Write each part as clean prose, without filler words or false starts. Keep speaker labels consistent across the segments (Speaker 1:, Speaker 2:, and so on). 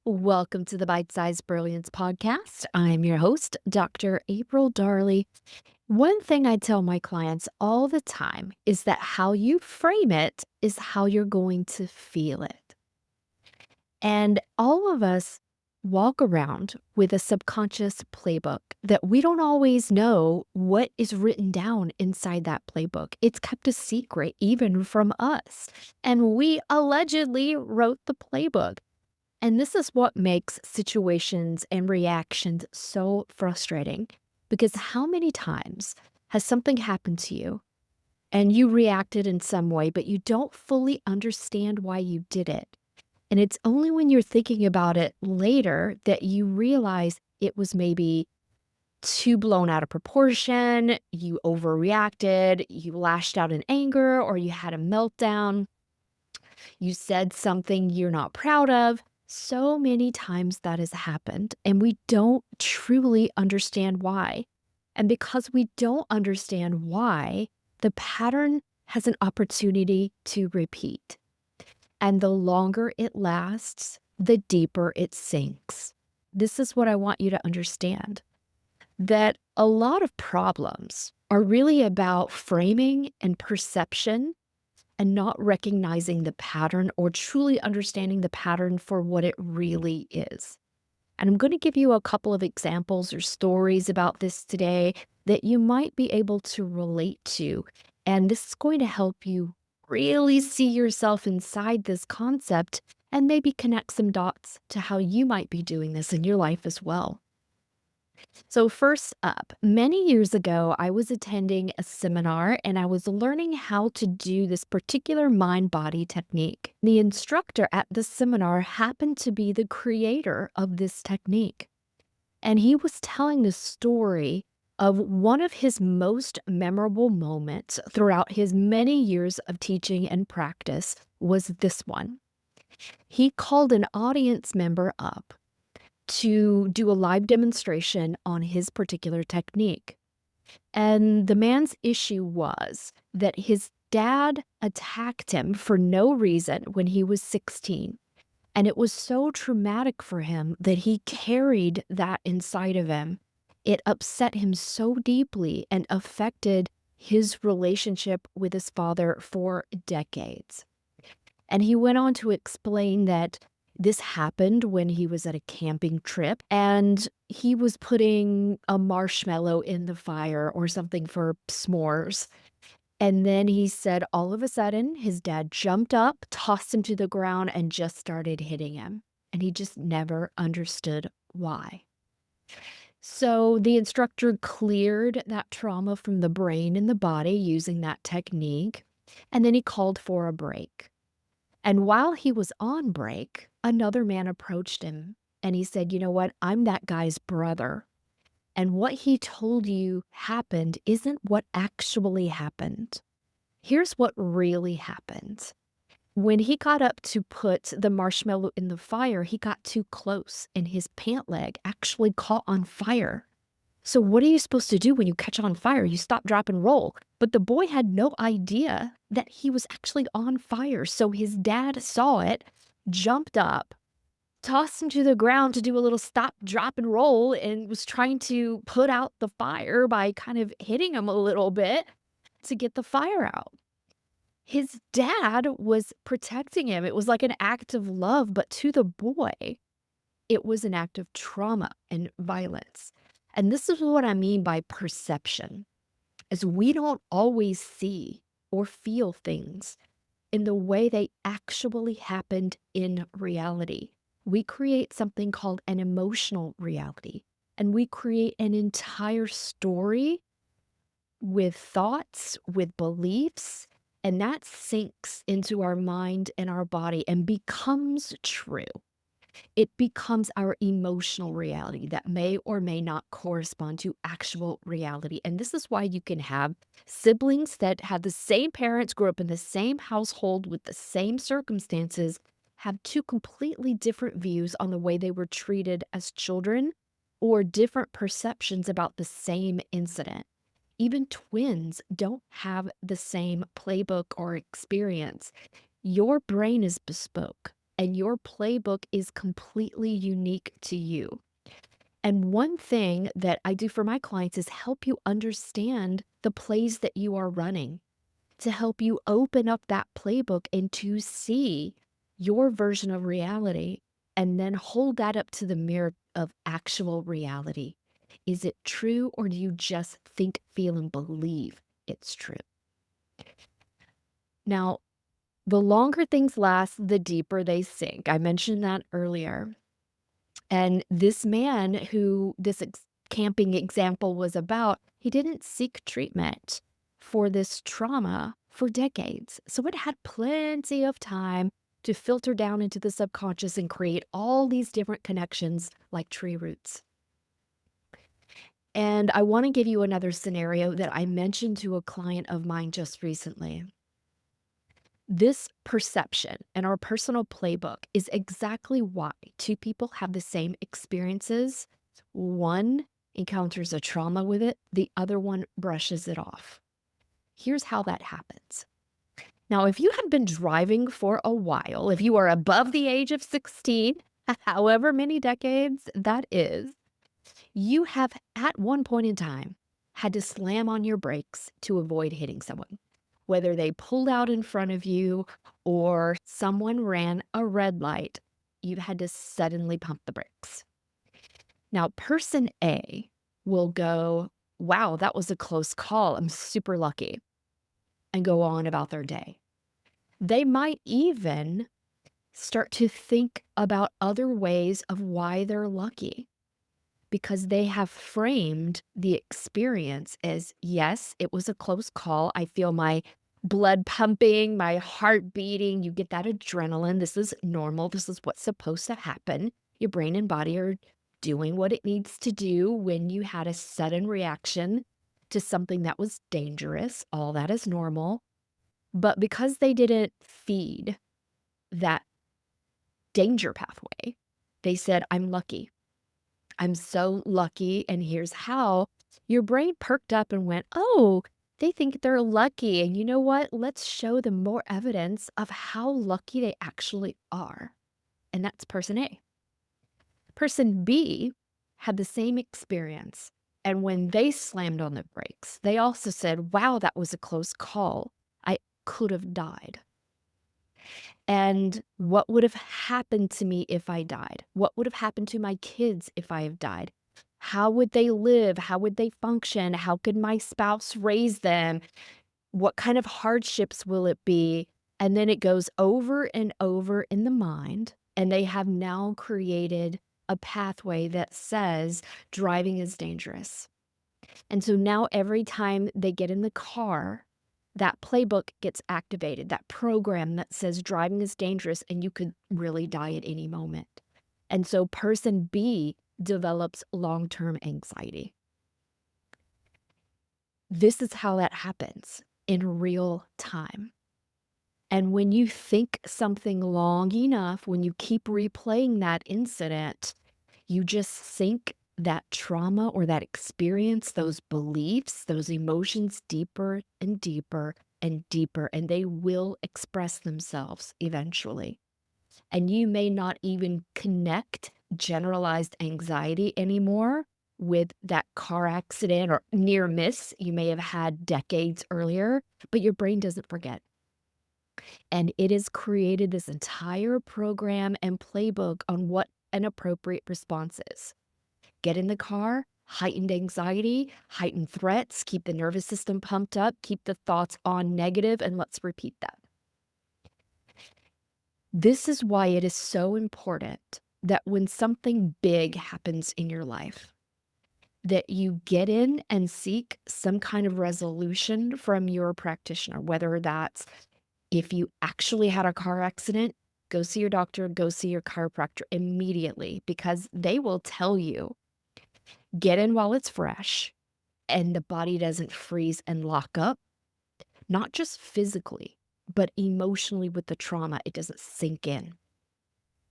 Speaker 1: Welcome to the Bite Size Brilliance podcast. I'm your host, Dr. April Darley. One thing I tell my clients all the time is that how you frame it is how you're going to feel it. And all of us walk around with a subconscious playbook that we don't always know what is written down inside that playbook. It's kept a secret, even from us. And we allegedly wrote the playbook. And this is what makes situations and reactions so frustrating because how many times has something happened to you and you reacted in some way, but you don't fully understand why you did it? And it's only when you're thinking about it later that you realize it was maybe too blown out of proportion, you overreacted, you lashed out in anger, or you had a meltdown. You said something you're not proud of. So many times that has happened, and we don't truly understand why. And because we don't understand why, the pattern has an opportunity to repeat. And the longer it lasts, the deeper it sinks. This is what I want you to understand, that a lot of problems are really about framing and perception and not recognizing the pattern or truly understanding the pattern for what it really is. And I'm going to give you a couple of examples or stories about this today that you might be able to relate to. And this is going to help you really see yourself inside this concept and maybe connect some dots to how you might be doing this in your life as well. So, first up, many years ago, I was attending a seminar and I was learning how to do this particular mind body technique. The instructor at the seminar happened to be the creator of this technique. And he was telling the story of one of his most memorable moments throughout his many years of teaching and practice was this one. He called an audience member up to do a live demonstration on his particular technique. And the man's issue was that his dad attacked him for no reason when he was 16. And it was so traumatic for him that he carried that inside of him. It upset him so deeply and affected his relationship with his father for decades. And he went on to explain that this happened when he was at a camping trip and he was putting a marshmallow in the fire or something for s'mores. And then he said all of a sudden, his dad jumped up, tossed him to the ground, and just started hitting him. And he just never understood why. So the instructor cleared that trauma from the brain and the body using that technique. And then he called for a break. And while he was on break, another man approached him and he said, "You know what? I'm that guy's brother. And what he told you happened isn't what actually happened. Here's what really happened. When he got up to put the marshmallow in the fire, he got too close and his pant leg actually caught on fire. So, what are you supposed to do when you catch on fire? You stop, drop, and roll. But the boy had no idea that he was actually on fire. So, his dad saw it, jumped up, tossed him to the ground to do a little stop, drop, and roll, and was trying to put out the fire by kind of hitting him a little bit to get the fire out. His dad was protecting him. It was like an act of love, but to the boy, it was an act of trauma and violence. And this is what I mean by perception, is we don't always see or feel things in the way they actually happened in reality. We create something called an emotional reality, and we create an entire story with thoughts, with beliefs, and that sinks into our mind and our body and becomes true. It becomes our emotional reality that may or may not correspond to actual reality. And this is why you can have siblings that have the same parents, grew up in the same household with the same circumstances, have two completely different views on the way they were treated as children or different perceptions about the same incident. Even twins don't have the same playbook or experience. Your brain is bespoke. and your playbook is completely unique to you. And one thing that I do for my clients is help you understand the plays that you are running, to help you open up that playbook and to see your version of reality and then hold that up to the mirror of actual reality. Is it true, or do you just think, feel, and believe it's true? Now, the longer things last, the deeper they sink. I mentioned that earlier. And this man who camping example was about, he didn't seek treatment for this trauma for decades. So it had plenty of time to filter down into the subconscious and create all these different connections like tree roots. And I want to give you another scenario that I mentioned to a client of mine just recently. This perception and our personal playbook is exactly why two people have the same experiences. One encounters a trauma with it, the other one brushes it off. Here's how that happens. Now, if you have been driving for a while, if you are above the age of 16, however many decades that is, you have at one point in time had to slam on your brakes to avoid hitting someone. Whether they pulled out in front of you or someone ran a red light, you had to suddenly pump the brakes. Now, person A will go, wow, that was a close call. I'm super lucky, and go on about their day. They might even start to think about other ways of why they're lucky, because they have framed the experience as, yes, it was a close call. I feel my blood pumping, my heart beating. You get that adrenaline. This is normal. This is what's supposed to happen. Your brain and body are doing what it needs to do when you had a sudden reaction to something that was dangerous. All that is normal. But because they didn't feed that danger pathway, they said, I'm lucky. I'm so lucky, and here's how. Your brain perked up and went, oh, they think they're lucky. And you know what? Let's show them more evidence of how lucky they actually are. And that's person A. Person B had the same experience. And when they slammed on the brakes, they also said, wow, that was a close call. I could have died. And what would have happened to me if I died? What would have happened to my kids if I have died? How would they live? How would they function? How could my spouse raise them? What kind of hardships will it be? And then it goes over and over in the mind. And they have now created a pathway that says driving is dangerous. And so now every time they get in the car, that playbook gets activated, that program that says driving is dangerous and you could really die at any moment. And so person B develops long-term anxiety. This is how that happens in real time. And when you think something long enough, when you keep replaying that incident, you just sink that trauma or that experience, those beliefs, those emotions deeper and deeper and deeper, and they will express themselves eventually. And you may not even connect generalized anxiety anymore with that car accident or near miss you may have had decades earlier, but your brain doesn't forget. And it has created this entire program and playbook on what an appropriate response is. Get in the car, heightened anxiety, heightened threats, keep the nervous system pumped up, keep the thoughts on negative, and let's repeat that. This is why it is so important that when something big happens in your life, that you get in and seek some kind of resolution from your practitioner, whether that's if you actually had a car accident, go see your doctor, go see your chiropractor immediately, because they will tell you, get in while it's fresh and the body doesn't freeze and lock up, not just physically, but emotionally with the trauma. It doesn't sink in.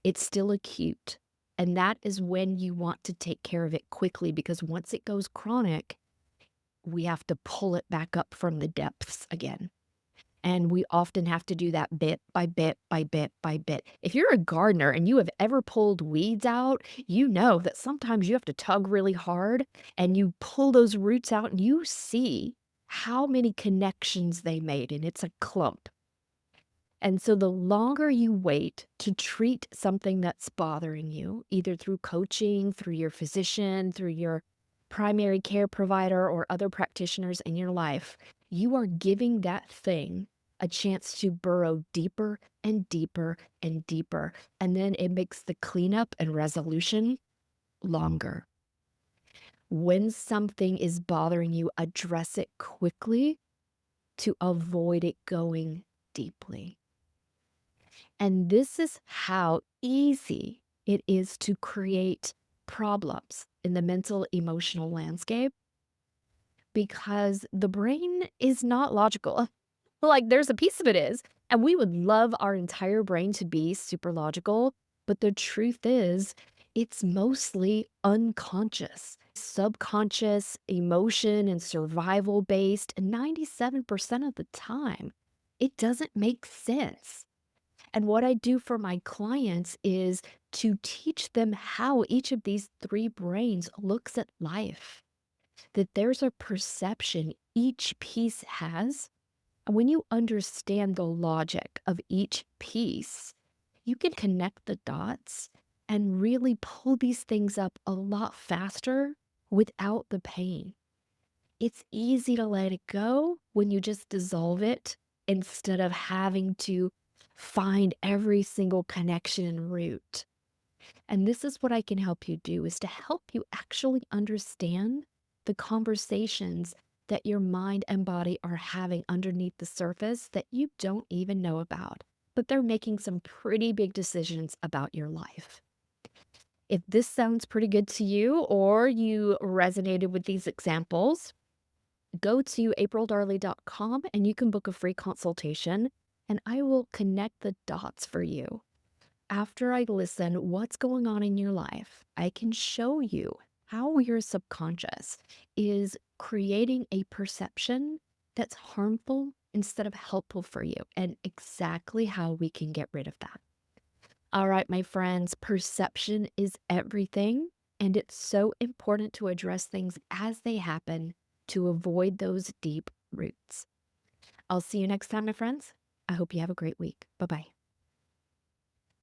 Speaker 1: It's still acute. And that is when you want to take care of it quickly, because once it goes chronic, we have to pull it back up from the depths again. And we often have to do that bit by bit by bit by bit. If you're a gardener and you have ever pulled weeds out, you know that sometimes you have to tug really hard and you pull those roots out and you see how many connections they made, and it's a clump. And so the longer you wait to treat something that's bothering you, either through coaching, through your physician, through your primary care provider, or other practitioners in your life, you are giving that thing a chance to burrow deeper and deeper and deeper. And then it makes the cleanup and resolution longer. When something is bothering you, address it quickly to avoid it going deeply. And this is how easy it is to create problems in the mental emotional landscape because the brain is not logical. Like, there's a piece of it is, and we would love our entire brain to be super logical, but the truth is, it's mostly unconscious, subconscious, emotion and survival based, and 97% of the time, it doesn't make sense. And what I do for my clients is to teach them how each of these three brains looks at life, that there's a perception each piece has. And when you understand the logic of each piece, you can connect the dots and really pull these things up a lot faster without the pain. It's easy to let it go when you just dissolve it instead of having to find every single connection and root. And this is what I can help you do, is to help you actually understand the conversations that your mind and body are having underneath the surface that you don't even know about, but they're making some pretty big decisions about your life. If this sounds pretty good to you, or you resonated with these examples, go to aprildarley.com and you can book a free consultation, and I will connect the dots for you. After I listen what's going on in your life, I can show you how your subconscious is creating a perception that's harmful instead of helpful for you, and exactly how we can get rid of that. All right, my friends, perception is everything, and it's so important to address things as they happen to avoid those deep roots. I'll see you next time, my friends. I hope you have a great week. Bye bye.